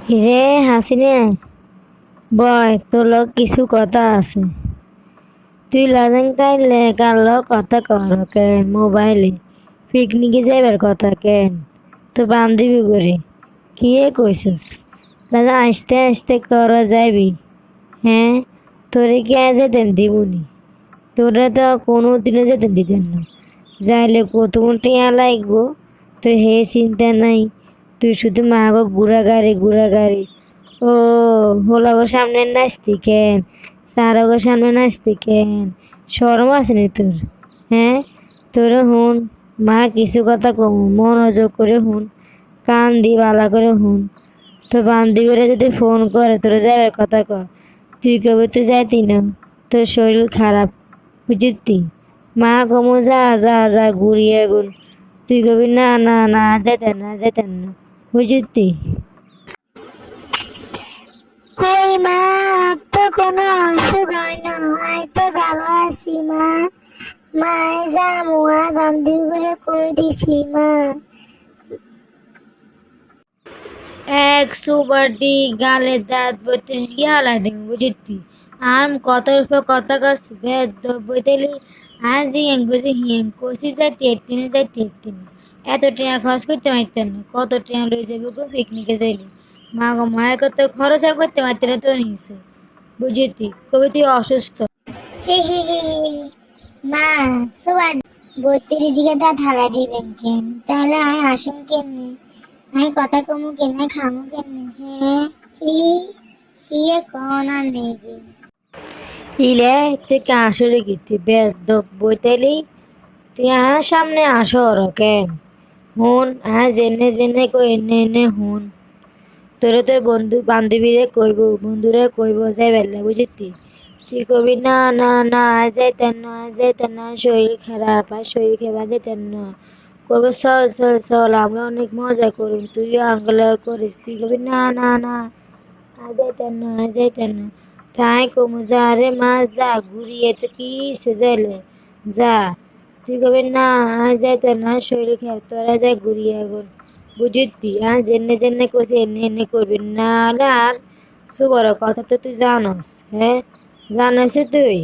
রে হাসিনে, বয় তোর কিছু কথা আছে। তুই লাজেং তাইলে কার কথা কর কেন মোবাইলে? পিকনিকে যাইবার কথা কেন? তো বান্ধবী করে কি কইছিস? দাদা আসতে আসতে করা যাবি? হ্যাঁ, তোরে কি আজ যেতেন দিবনি? তোরা তো কোনো দিনও যেতেন দিতেন না। যাইলে কতক্ষণ টিয়া লাগবো তোর হে চিন্তা নাই। তুই শুধু মাগো ঘুরা গাড়ি। ও হোলাগো সামনে নাচতি কেন? সারাগো সামনে নাচতি কেন? শরম আছে নি তোর? হ্যাঁ, তোরে হুন, মা কিছু কথা কম মনোযোগ করে হুন, কান দি বালা করে হুন। তোর বান্ধবীরা যদি ফোন করে তোরা যাবার কথা কর, তুই কবে তুই যাইতি না, তোর শরীর খারাপ বুঝতি? মা কমু যা যা যা ঘুরিয়ে গুন, তুই কবি না না না যেতেন না বুঝতি? কই মা, আর তো কোনো অসুখ হয় না, আমি তো ভালো আছি মা। মায়ে যা মুয়া বান্ধবী করে কই দিছি মা। এক সুপারটি গালের দাঁত 32 গিয়ে হালাই দেন বুঝতি? আম কথার উপর কথা কস ভেদ বইতেলি। আজ হিয়েং বুঝি হিয়েং কষি যায় তেরতিনে যায় তেরতিনে। এত টাকা খরচ করতে পারতেন না, কত টাকা লই যাবে গো পিকনিকে যাইলি? মা গো মায়ের কত খরচ আর করতে পারতে না তো নিছে বুঝতি? কবি তুই অসুস্থ। হে হে হে হে হে। মা, সুয়ার 32 গে দাঁত হালাই দিবেন কেন? তাহলে আমি আসুন কেমনি? আমি কথা কমু কেন, খামু কেমনি? হ্যাঁ, কি কোন আর নেই গে। ইলে তুই কে আসরে গিতি বেদ বইতেলি? তুই আমার সামনে আসো কেন? হুন জেনে জেনে কই এনে এনে হুন। তোরে তোর বন্ধু বান্ধবীরে কইব, বন্ধুরে কইব যাই বেলা বুঝতি? তুই কবি না না না আজ যাইতেন না, আজ যাইতেন না, শরীর খারাপ, আর শরীর খারাপ যেতেন না। কবে চল চল চল আমরা অনেক মজা করুন, তুইও আঙ্গলা করিস। তুই কবি না না না আজ যাইতেন না, আজ যাইতেন না। তাই কমু যা রে মা যা ঘুরিয়ে তো কি সে যাইলে যা। তুই কবি না আজ যাইতেন না, শরীর খারাপ, তোরা যা ঘুরিয়ে এখন বুঝতি? আর জেনে জেনে কইছে এনে এনে করবি না হলে আর সু বড় কথা তো তুই জানস। হ্যাঁ, জানস তুই?